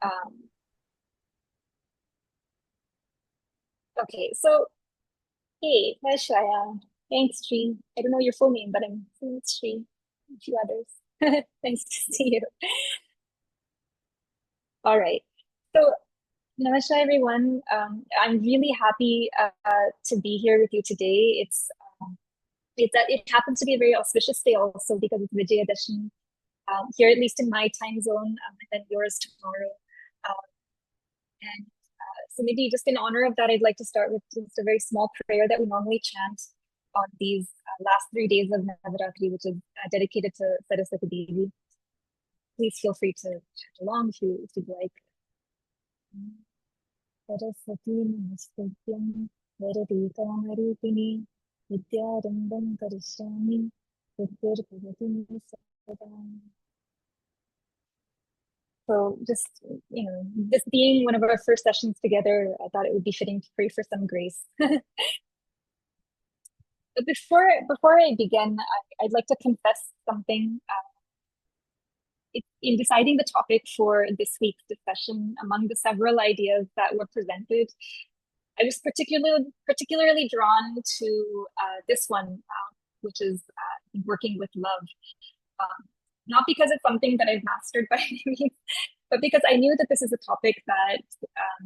Um, okay, so hey, hi Shaya. Thanks, Sri. I don't know your full name, but I'm assuming it's Sri. A few others. Nice to see you. All right. So, namaskar, everyone. I'm really happy to be here with you today. It happens to be a very auspicious day also because it's Vijayadashmi here, at least in my time zone, and then yours tomorrow. Um, and So maybe just in honor of that, I'd like to start with just a very small prayer that we normally chant on these last 3 days of Navaratri, which is dedicated to Saraswati Devi. Please feel free to chant along if you'd like. Saraswati Namastutyam Varade Kamarupini Vidyarambam Karishyami Vidyarpavati Sadam. So just, this being one of our first sessions together, I thought it would be fitting to pray for some grace. But before I begin, I'd like to confess something. In deciding the topic for this week's discussion, among the several ideas that were presented, I was particularly drawn to this one, which is working with love. Not because it's something that I've mastered by any means, but because I knew that this is a topic that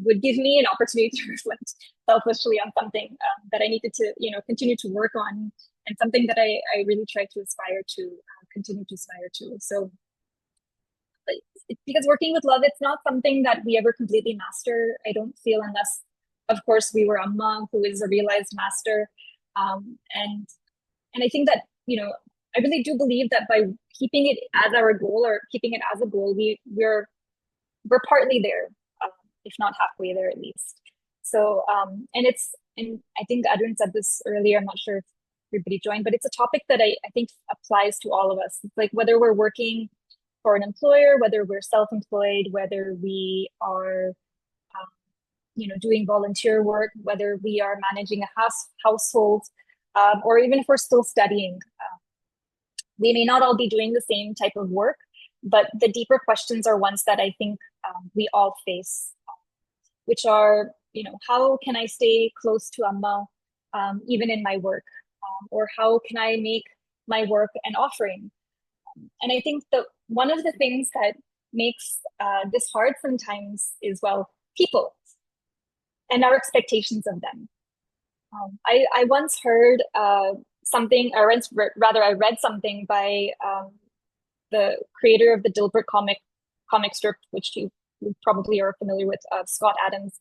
would give me an opportunity to reflect selfishly on something that I needed to, continue to work on, and something that I really try to aspire to continue to aspire to. So, because working with love, it's not something that we ever completely master. I don't feel, unless, of course, we were Amma, who is a realized master, and I think that I really do believe that by keeping it as our goal, or keeping it as a goal, we're partly there, if not halfway there at least. So, and I think Adrian said this earlier. I'm not sure if everybody joined, but it's a topic that I think applies to all of us. It's like whether we're working for an employer, whether we're self-employed, whether we are, doing volunteer work, whether we are managing a household, or even if we're still studying. We may not all be doing the same type of work, but the deeper questions are ones that I think we all face, which are, how can I stay close to Amma even in my work? Or how can I make my work an offering? And I think that one of the things that makes this hard sometimes is, well, people and our expectations of them. I once heard something, or rather, I read something by the creator of the Dilbert comic strip, which you probably are familiar with, Scott Adams.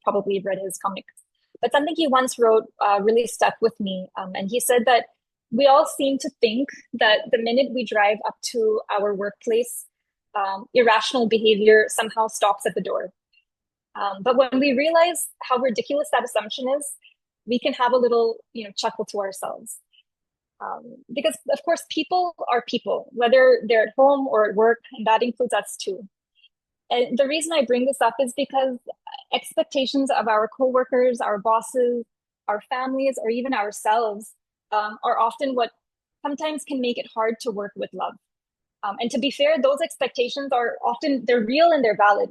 Probably read his comics. But something he once wrote really stuck with me. And he said that we all seem to think that the minute we drive up to our workplace, irrational behavior somehow stops at the door. But when we realize how ridiculous that assumption is, we can have a little, chuckle to ourselves. Because, of course, people are people, whether they're at home or at work, and that includes us too. And the reason I bring this up is because expectations of our coworkers, our bosses, our families, or even ourselves are often what sometimes can make it hard to work with love. And to be fair, those expectations are often, they're real and they're valid.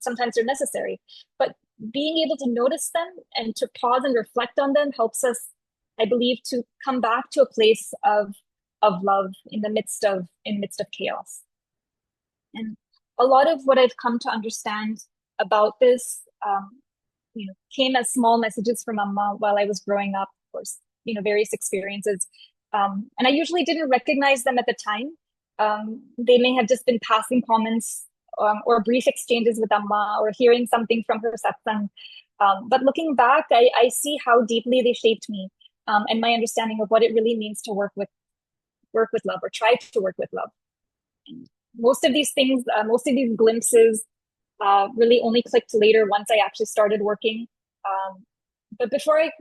Sometimes they're necessary, but being able to notice them and to pause and reflect on them helps us, I believe, to come back to a place of love in the midst of chaos. And a lot of what I've come to understand about this, came as small messages from Amma while I was growing up. Of course, various experiences, and I usually didn't recognize them at the time. They may have just been passing comments, or brief exchanges with Amma, or hearing something from her satsang. But looking back, I see how deeply they shaped me, and my understanding of what it really means to work with love, or try to work with love. And most of these things, most of these glimpses, really only clicked later once I actually started working. But before I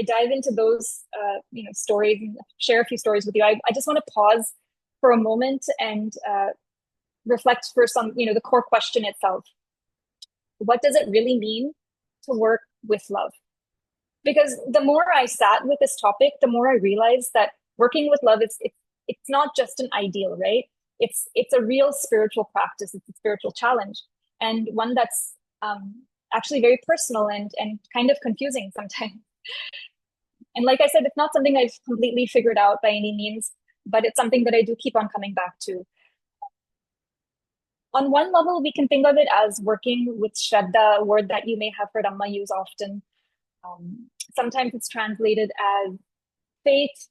dive into those, stories and share a few stories with you, I just want to pause for a moment and reflect for some, the core question itself. What does it really mean to work with love? Because the more I sat with this topic, the more I realized that working with love it's not just an ideal, right? it's a real spiritual practice. It's a spiritual challenge, and one that's actually very personal and kind of confusing sometimes. And like I said, it's not something I've completely figured out by any means, but it's something that I do keep on coming back to. On one level, we can think of it as working with Shraddha, a word that you may have heard Amma use often. Sometimes it's translated as faith.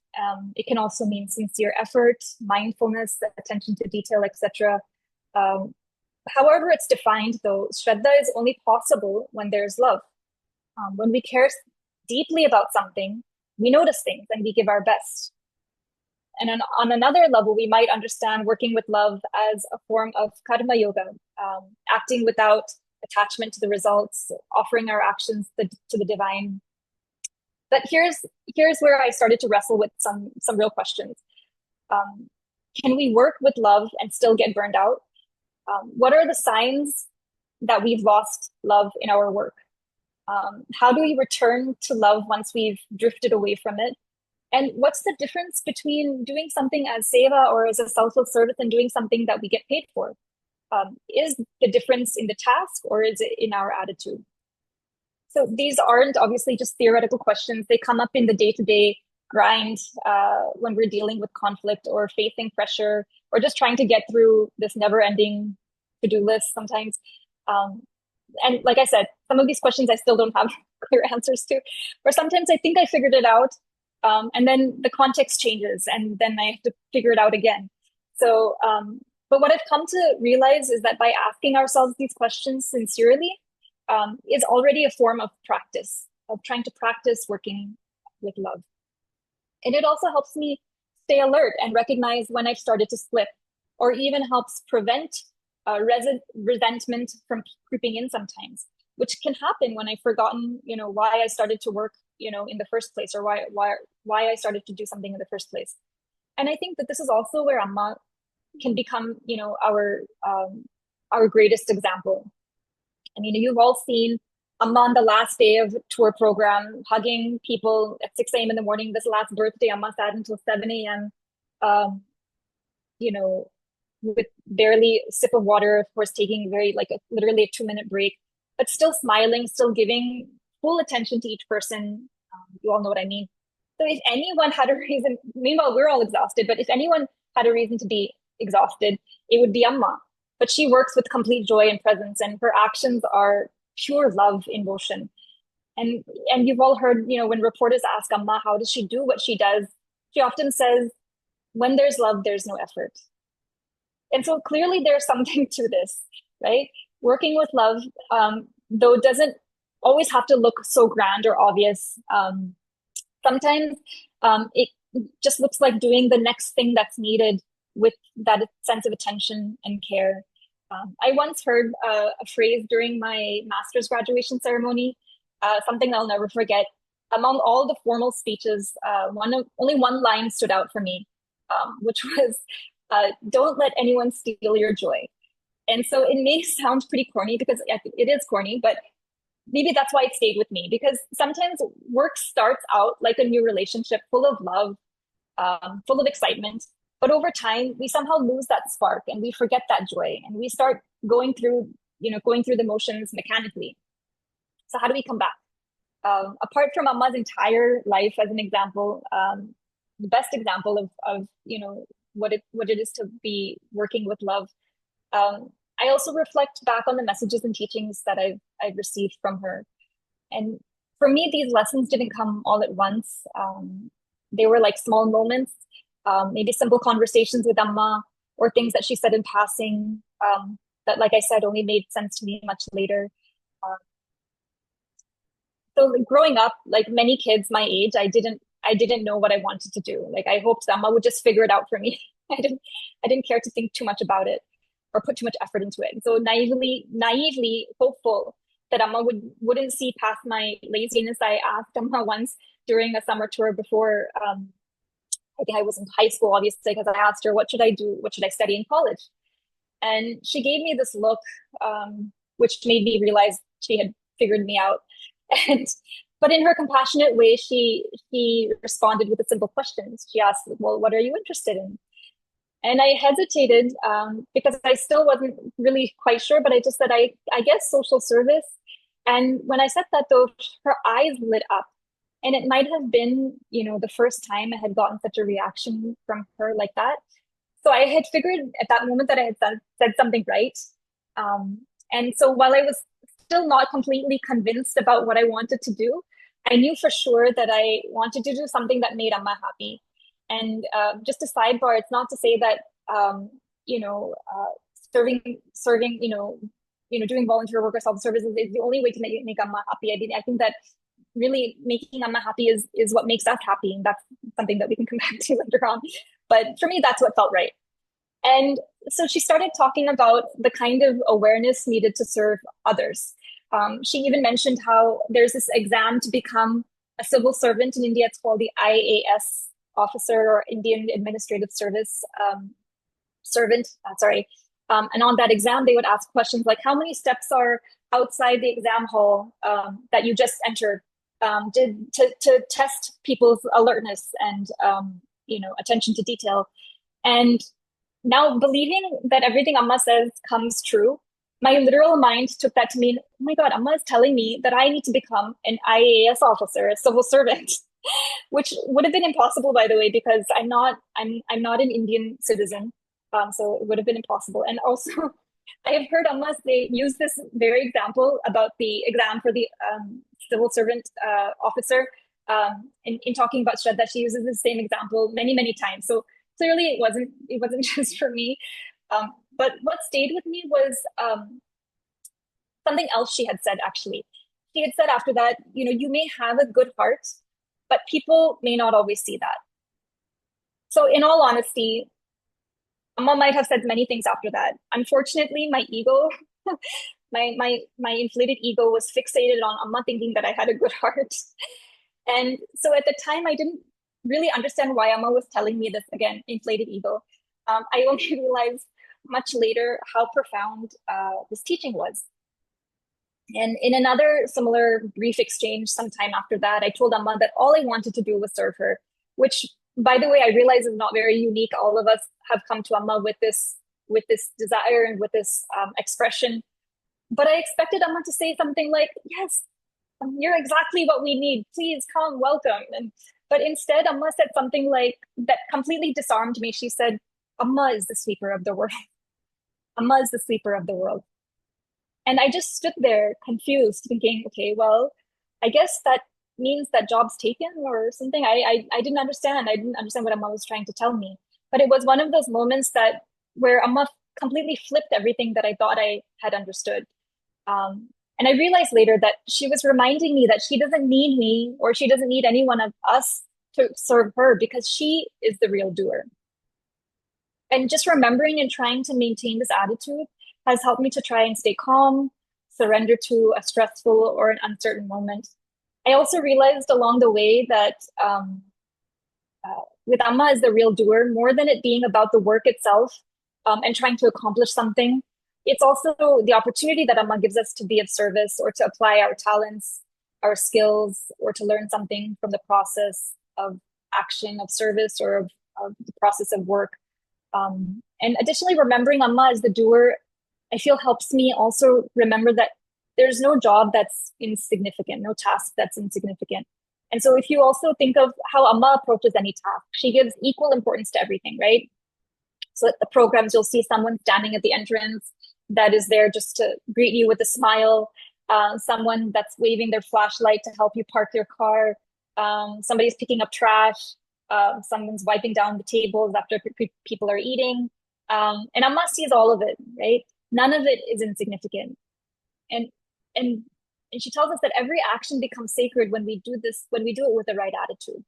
It can also mean sincere effort, mindfulness, attention to detail, etc. However it's defined, though, Shraddha is only possible when there's love. When we care deeply about something, we notice things and we give our best. And on another level, we might understand working with love as a form of karma yoga, acting without attachment to the results, offering our actions to the divine. But here's where I started to wrestle with some real questions. Can we work with love and still get burned out? What are the signs that we've lost love in our work? How do we return to love once we've drifted away from it? And what's the difference between doing something as seva or as a selfless service and doing something that we get paid for? Is the difference in the task or is it in our attitude? So these aren't obviously just theoretical questions. They come up in the day-to-day grind when we're dealing with conflict or facing pressure or just trying to get through this never-ending to-do list sometimes. And like I said, some of these questions I still don't have clear answers to, or sometimes I think I figured it out, and then the context changes, and then I have to figure it out again. So, but what I've come to realize is that by asking ourselves these questions sincerely is already a form of practice, of trying to practice working with love. And it also helps me stay alert and recognize when I've started to slip, or even helps prevent resentment from creeping in sometimes, which can happen when I've forgotten, why I started to work, in the first place, or why I started to do something in the first place. And I think that this is also where Amma can become, our greatest example. I mean, you've all seen Amma on the last day of tour program, hugging people at 6 a.m. in the morning. This last birthday, Amma sat until 7 a.m. With barely a sip of water, of course, taking literally a 2-minute break, but still smiling, still giving full attention to each person. You all know what I mean. So if anyone had a reason, meanwhile, we're all exhausted, but if anyone had a reason to be exhausted, it would be Amma. But she works with complete joy and presence, and her actions are pure love in motion. And you've all heard, when reporters ask Amma, how does she do what she does? She often says, when there's love, there's no effort. And so clearly there's something to this, right? Working with love, though it doesn't always have to look so grand or obvious. Sometimes it just looks like doing the next thing that's needed with that sense of attention and care. I once heard a phrase during my master's graduation ceremony, something I'll never forget. Among all the formal speeches, only one line stood out for me, which was, don't let anyone steal your joy. And so it may sound pretty corny, because it is corny, but maybe that's why it stayed with me, because sometimes work starts out like a new relationship, full of love, full of excitement. But over time, we somehow lose that spark and we forget that joy, and we start going through the motions mechanically. So how do we come back? Apart from Amma's entire life as an example, the best example of what it is to be working with love, I also reflect back on the messages and teachings that I've received from her. And for me, these lessons didn't come all at once. They were like small moments, maybe simple conversations with Amma, or things that she said in passing, that, like I said, only made sense to me much later. So growing up, like many kids my age, I didn't know what I wanted to do. Like, I hoped Amma would just figure it out for me. I didn't care to think too much about it or put too much effort into it. And so naively hopeful that Amma wouldn't see past my laziness, I asked Amma once during a summer tour before, I think I was in high school, obviously, because I asked her, what should I do? What should I study in college? And she gave me this look, which made me realize she had figured me out. But in her compassionate way, she responded with a simple question. She asked, well, what are you interested in? And I hesitated because I still wasn't really quite sure, but I just said, I guess social service. And when I said that, though, her eyes lit up. And it might have been, the first time I had gotten such a reaction from her like that. So I had figured at that moment that I had said something right. Um, and so while I was still not completely convinced about what I wanted to do, I knew for sure that I wanted to do something that made Amma happy. And just a sidebar, it's not to say that you know uh, serving doing volunteer work or self services is the only way to make Amma happy. I think that really making Amma happy is what makes us happy, and that's something that we can come back to later on. But for me, that's what felt right. And so she started talking about the kind of awareness needed to serve others. She even mentioned how there's this exam to become a civil servant in India. It's called the IAS officer, or Indian Administrative Service servant. Sorry. And on that exam, they would ask questions like, how many steps are outside the exam hall that you just entered? To test people's alertness and attention to detail. And now, believing that everything Amma says comes true, my literal mind took that to mean, oh my God, Amma is telling me that I need to become an IAS officer, a civil servant, which would have been impossible, by the way, because I'm not an Indian citizen. So it would have been impossible. And also, I have heard Amma they use this very example about the exam for the civil servant officer in talking about Shraddha. She uses the same example many, many times. So clearly it wasn't just for me. But what stayed with me was something else she had said, actually. She had said after that, you may have a good heart, but people may not always see that. So in all honesty, Amma might have said many things after that. Unfortunately, my ego, my inflated ego was fixated on Amma thinking that I had a good heart. And so at the time, I didn't really understand why Amma was telling me this, again, inflated ego. I only realized much later how profound this teaching was. And in another similar brief exchange sometime after that, I told Amma that all I wanted to do was serve her, which, by the way, I realize is not very unique. All of us have come to Amma with this desire and with this expression. But I expected Amma to say something like, yes, you're exactly what we need. Please come, welcome. But instead, Amma said something like that completely disarmed me. She said, Amma is the sweeper of the world. Amma is the sweeper of the world. And I just stood there confused, thinking, okay, well, I guess that means that job's taken or something. I didn't understand. I didn't understand what Amma was trying to tell me. But it was one of those moments where Amma completely flipped everything that I thought I had understood. And I realized later that she was reminding me that she doesn't need me, or she doesn't need any one of us to serve her, because she is the real doer. And just remembering and trying to maintain this attitude has helped me to try and stay calm, surrender to a stressful or an uncertain moment. I also realized along the way that with Amma as the real doer, more than it being about the work itself and trying to accomplish something, it's also the opportunity that Amma gives us to be of service, or to apply our talents, our skills, or to learn something from the process of action, of service, or of the process of work. And additionally, remembering Amma as the doer, I feel helps me also remember that there's no job that's insignificant, no task that's insignificant. And so if you also think of how Amma approaches any task, she gives equal importance to everything, right? So at the programs, you'll see someone standing at the entrance that is there just to greet you with a smile, someone that's waving their flashlight to help you park your car, somebody's picking up trash, someone's wiping down the tables after people are eating. And Amma sees all of it, right? None of it is insignificant. And she tells us that every action becomes sacred when we do it with the right attitude.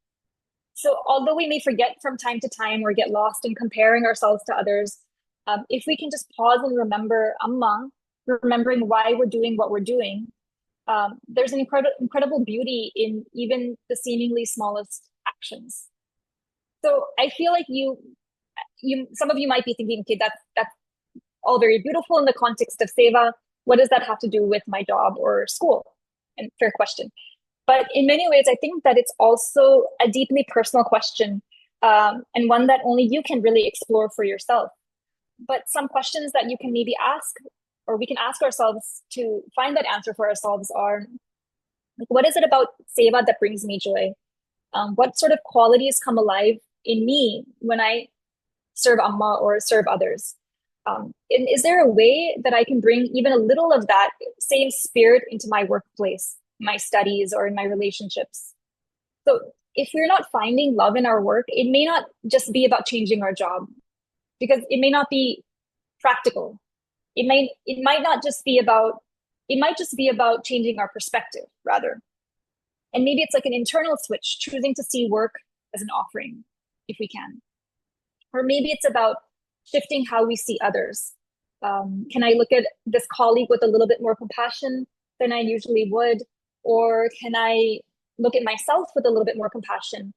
So although we may forget from time to time or get lost in comparing ourselves to others, if we can just pause and remember Amma, remembering why we're doing what we're doing, there's an incredible beauty in even the seemingly smallest actions. So I feel like some of you might be thinking, okay, that's all very beautiful in the context of seva. What does that have to do with my job or school? And fair question. But in many ways, I think that it's also a deeply personal question and one that only you can really explore for yourself. But some questions that you can maybe ask, or we can ask ourselves to find that answer for ourselves are, like, what is it about seva that brings me joy? What sort of qualities come alive in me when I serve Amma or serve others? And is there a way that I can bring even a little of that same spirit into my workplace, my studies, or in my relationships? So if we're not finding love in our work, it may not just be about changing our job, because it may not be practical. It might not just be about, it might just be about changing our perspective rather. And maybe it's like an internal switch, choosing to see work as an offering if we can. Or maybe it's about shifting how we see others. Can I look at this colleague with a little bit more compassion than I usually would? Or can I look at myself with a little bit more compassion?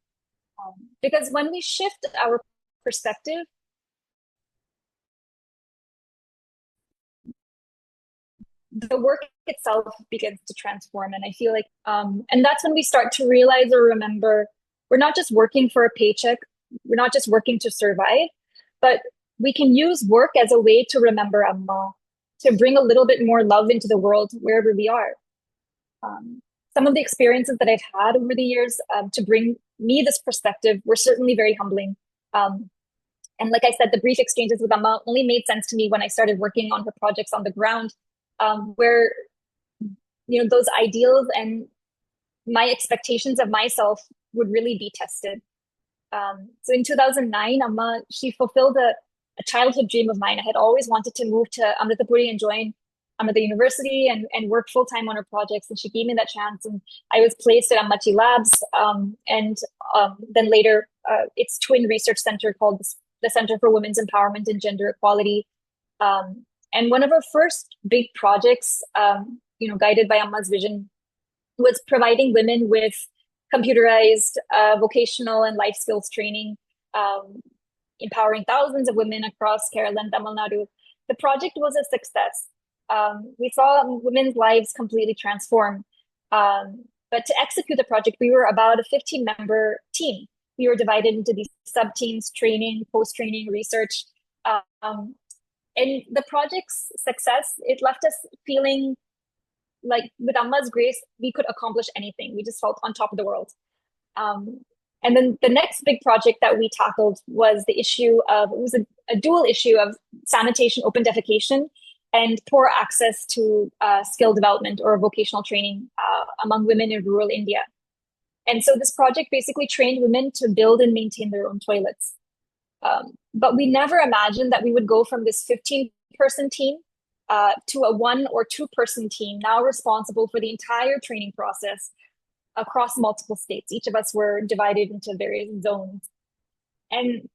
Because when we shift our perspective, the work itself begins to transform. And I feel like, and that's when we start to realize or remember, we're not just working for a paycheck, we're not just working to survive, but we can use work as a way to remember Amma, to bring a little bit more love into the world wherever we are. Some of the experiences that I've had over the years to bring me this perspective were certainly very humbling. And like I said, the brief exchanges with Amma only made sense to me when I started working on her projects on the ground, where, you know, those ideals and my expectations of myself would really be tested. So in 2009, Amma, she fulfilled a childhood dream of mine. I had always wanted to move to Amritapuri and join Amrita University and work full-time on her projects. And she gave me that chance. And I was placed at Ammachi Labs. And then later, its twin research center called the Center for Women's Empowerment and Gender Equality. And one of our first big projects, you know, guided by Amma's vision, was providing women with computerized vocational and life skills training, empowering thousands of women across Kerala and Tamil Nadu. The project was a success. We saw women's lives completely transform. But to execute the project, we were about a 15-member team. We were divided into these sub-teams: training, post-training, research. And the project's success, it left us feeling like with Amma's grace, we could accomplish anything. We just felt on top of the world. And then the next big project that we tackled was the issue of, it was a dual issue of sanitation, open defecation, and poor access to skill development or vocational training among women in rural India. And so this project basically trained women to build and maintain their own toilets. But we never imagined that we would go from this 15-person team to a 1 or 2-person team, now responsible for the entire training process across multiple states. Each of us were divided into various zones. And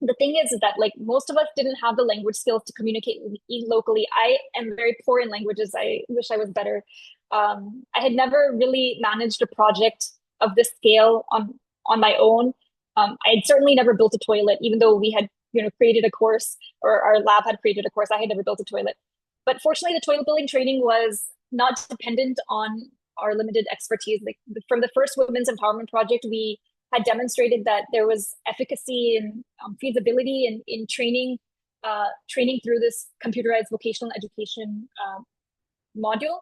the thing is that, like, most of us didn't have the language skills to communicate locally. I am very poor in languages. I wish I was better. I had never really managed a project of this scale on my own. I had certainly never built a toilet, even though we had, you know, created a course, or our lab had created a course. I had never built a toilet. But fortunately, the toilet building training was not dependent on our limited expertise. Like, from the first women's empowerment project, we had demonstrated that there was efficacy and feasibility in training through this computerized vocational education module.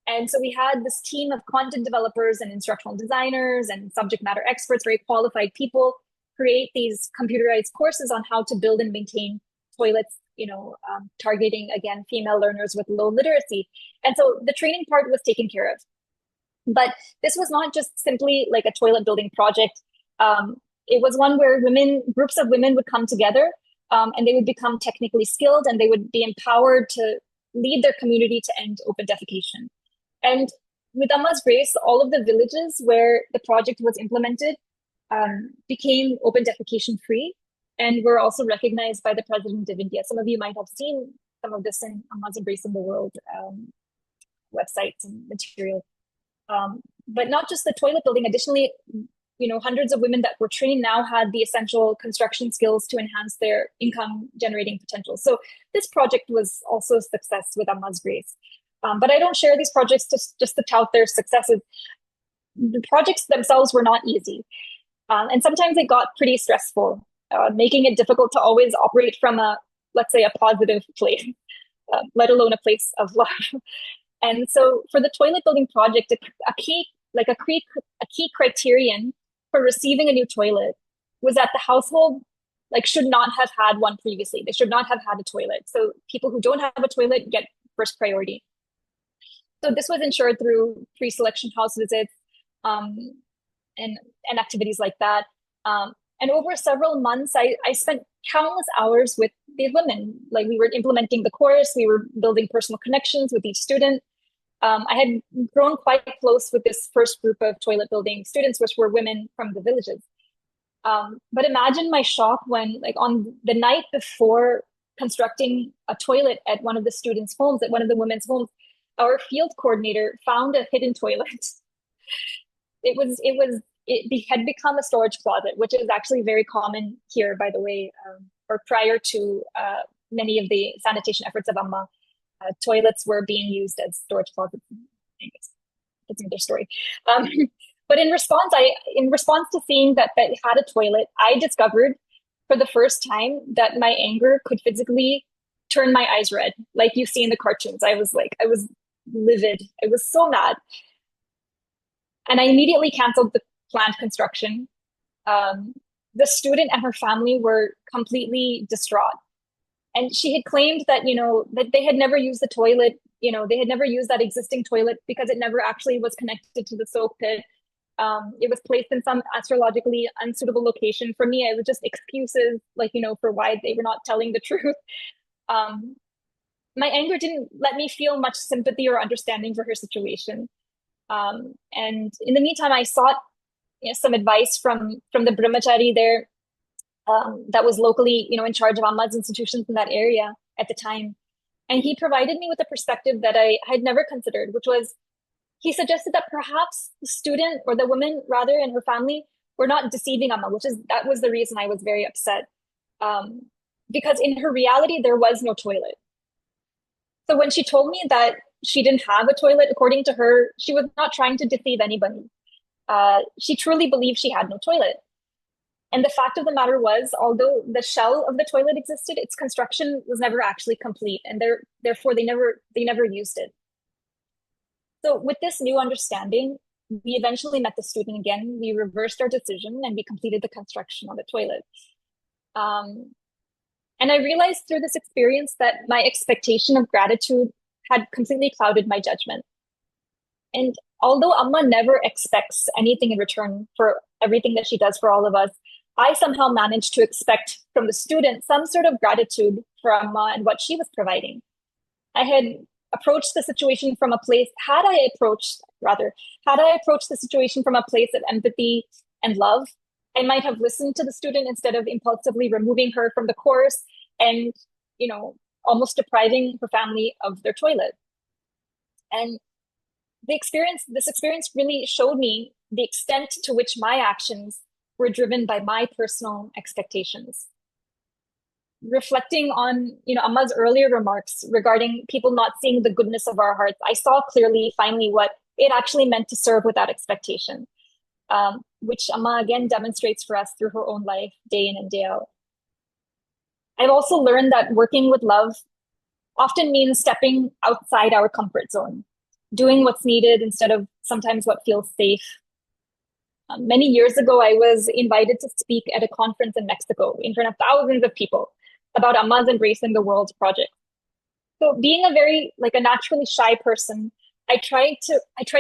And so we had this team of content developers and instructional designers and subject matter experts, very qualified people, create these computerized courses on how to build and maintain toilets, you know, targeting, again, female learners with low literacy. And so the training part was taken care of. But this was not just simply like a toilet building project. It was one where groups of women would come together, and they would become technically skilled, and they would be empowered to lead their community to end open defecation. And with Amma's grace, all of the villages where the project was implemented became open defecation free, and were also recognized by the President of India. Some of you might have seen some of this in Amma's Embrace in the World websites and material. But not just the toilet building. Additionally, you know, hundreds of women that were trained now had the essential construction skills to enhance their income generating potential. So this project was also a success with Amma's grace. But I don't share these projects just to tout their successes. The projects themselves were not easy. And sometimes it got pretty stressful, making it difficult to always operate from a, let's say, a positive place, let alone a place of love. And so for the toilet building project, a key criterion for receiving a new toilet was that the household like should not have had one previously. They should not have had a toilet. So people who don't have a toilet get first priority. So this was ensured through pre-selection house visits, um, and activities like that. And over several months, I spent countless hours with these women. Like we were implementing the course, we were building personal connections with each student. I had grown quite close with this first group of toilet building students, which were women from the villages. But imagine my shock when, like, on the night before constructing a toilet at one of the students' homes, at one of the women's homes, our field coordinator found a hidden toilet. It had become a storage closet, which is actually very common here, by the way, or prior to many of the sanitation efforts of Amma. Toilets were being used as storage closets. It's another story. But in response to seeing that it had a toilet, I discovered for the first time that my anger could physically turn my eyes red, like you see in the cartoons. I was livid. I was so mad. And I immediately canceled the planned construction. The student and her family were completely distraught. And she had claimed that, that they had never used the toilet, they had never used that existing toilet because it never actually was connected to the soak pit. It was placed in some astrologically unsuitable location. For me, it was just excuses, for why they were not telling the truth. My anger didn't let me feel much sympathy or understanding for her situation. And in the meantime, I sought some advice from the brahmachari there, that was locally, in charge of Amma's institutions in that area at the time. And he provided me with a perspective that I had never considered, which was, he suggested that perhaps the student, or the woman rather, and her family were not deceiving Amma, that was the reason I was very upset. Because in her reality, there was no toilet. So when she told me that she didn't have a toilet, according to her, she was not trying to deceive anybody. She truly believed she had no toilet. And the fact of the matter was, although the shell of the toilet existed, its construction was never actually complete, and therefore they never used it. So with this new understanding, we eventually met the student again. We reversed our decision and we completed the construction of the toilet. And I realized through this experience that my expectation of gratitude had completely clouded my judgment. And although Amma never expects anything in return for everything that she does for all of us, I somehow managed to expect from the student some sort of gratitude for Amma and what she was providing. I had approached the situation from a place, had I approached the situation from a place of empathy and love, I might have listened to the student instead of impulsively removing her from the course and, almost depriving her family of their toilet. And this experience really showed me the extent to which my actions were driven by my personal expectations. Reflecting on, Amma's earlier remarks regarding people not seeing the goodness of our hearts, I saw clearly, finally, what it actually meant to serve without expectation, which Amma again demonstrates for us through her own life, day in and day out. I've also learned that working with love often means stepping outside our comfort zone, doing what's needed instead of sometimes what feels safe. Many years ago, I was invited to speak at a conference in Mexico in front of thousands of people about Amma's Embracing the World project. So being a naturally shy person, I tried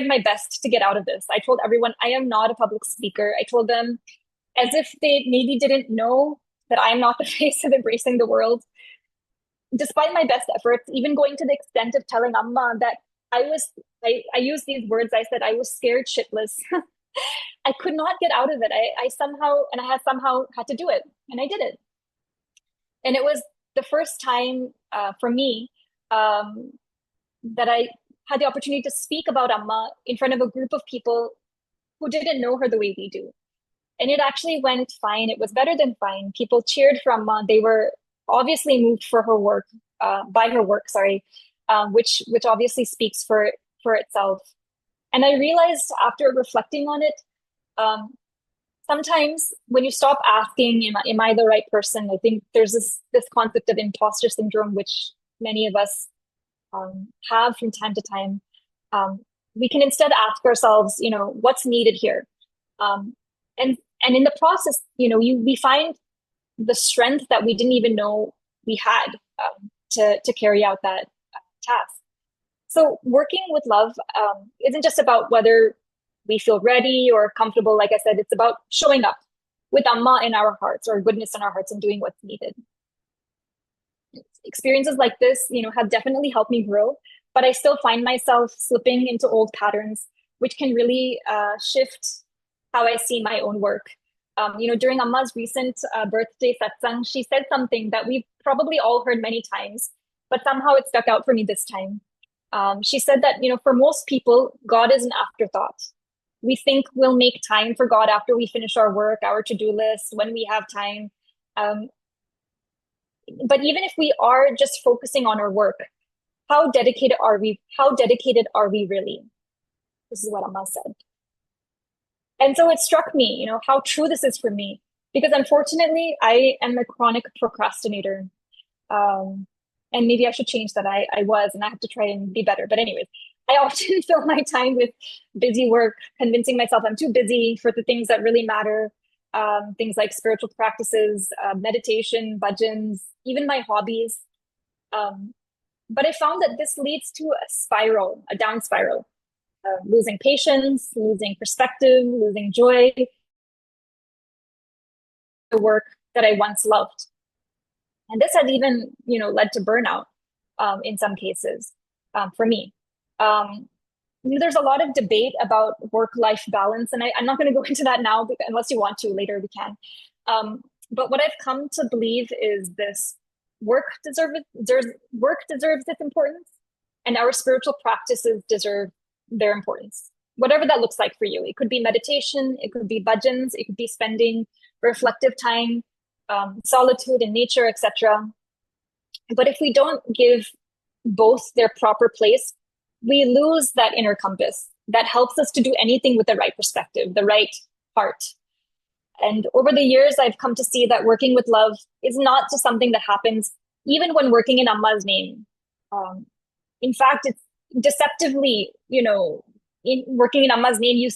my best to get out of this. I told everyone I am not a public speaker. I told them, as if they maybe didn't know, that I am not the face of Embracing the World. Despite my best efforts, even going to the extent of telling Amma that I used these words, I said I was scared shitless. I could not get out of it. I had somehow had to do it, and I did it. And it was the first time for me that I had the opportunity to speak about Amma in front of a group of people who didn't know her the way we do. And it actually went fine. It was better than fine. People cheered for Amma. They were obviously moved for her work, by her work, which obviously speaks for itself. And I realized after reflecting on it, sometimes when you stop asking, am I the right person? I think there's this concept of imposter syndrome, which many of us have from time to time. Um, we can instead ask ourselves, what's needed here? Um, and in the process, we find the strength that we didn't even know we had to carry out that task. So working with love isn't just about whether we feel ready or comfortable. Like I said, it's about showing up with Amma in our hearts or goodness in our hearts and doing what's needed. Experiences like this, have definitely helped me grow, but I still find myself slipping into old patterns, which can really shift how I see my own work. During Amma's recent birthday satsang, she said something that we've probably all heard many times, but somehow it stuck out for me this time. She said that, for most people, God is an afterthought. We think we'll make time for God after we finish our work, our to-do list, when we have time. But even if we are just focusing on our work, how dedicated are we? How dedicated are we really? This is what Amma said. And so it struck me, how true this is for me, because unfortunately, I am a chronic procrastinator. And maybe I should change that. I was, and I have to try and be better. But anyways, I often fill my time with busy work, convincing myself I'm too busy for the things that really matter. Things like spiritual practices, meditation, bhajans, even my hobbies. But I found that this leads to a spiral, a down spiral, losing patience, losing perspective, losing joy, the work that I once loved. And this has even, led to burnout in some cases for me. There's a lot of debate about work-life balance, and I'm not going to go into that now, because, unless you want to, later we can. But what I've come to believe is this: work deserves its importance, and our spiritual practices deserve their importance, whatever that looks like for you. It could be meditation, it could be bhajans, it could be spending reflective time, solitude in nature, etc. But if we don't give both their proper place, we lose that inner compass that helps us to do anything with the right perspective, the right heart. And over the years, I've come to see that working with love is not just something that happens even when working in Amma's name. In fact, it's deceptively, in working in Amma's name, you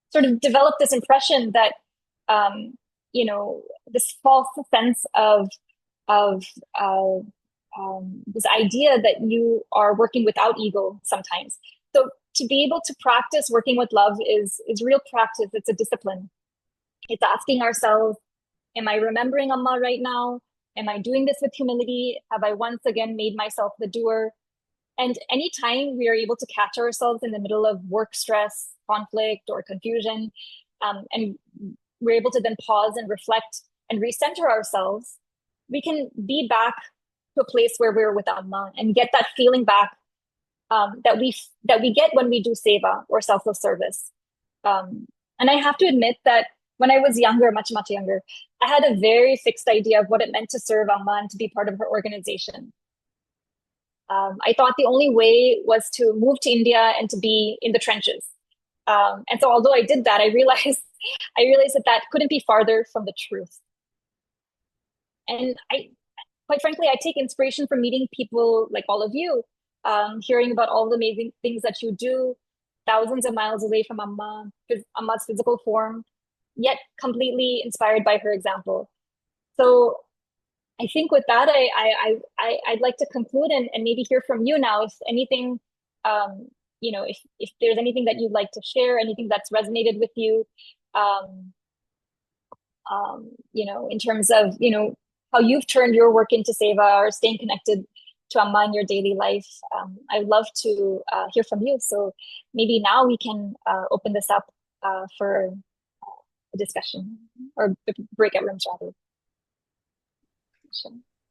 sort of develop this impression that, this false sense of this idea that you are working without ego sometimes. So to be able to practice working with love is real practice. It's a discipline. It's asking ourselves, am I remembering Amma right now? Am I doing this with humility? Have I once again made myself the doer? And anytime we are able to catch ourselves in the middle of work stress, conflict, or confusion, and we're able to then pause and reflect and recenter ourselves, we can be back to a place where we're with Amma and get that feeling back that we get when we do seva or selfless service. And I have to admit that when I was younger, much, much younger, I had a very fixed idea of what it meant to serve Amma and to be part of her organization. I thought the only way was to move to India and to be in the trenches. And so although I did that, I realized that couldn't be farther from the truth. And quite frankly, I take inspiration from meeting people like all of you, hearing about all the amazing things that you do, thousands of miles away from Amma's physical form, yet completely inspired by her example. So I think with that, I'd like to conclude and maybe hear from you now, if anything, if there's anything that you'd like to share, anything that's resonated with you, in terms of, how you've turned your work into seva or staying connected to Amma in your daily life. I'd love to hear from you. So maybe now we can open this up for a discussion or breakout rooms rather. Sure.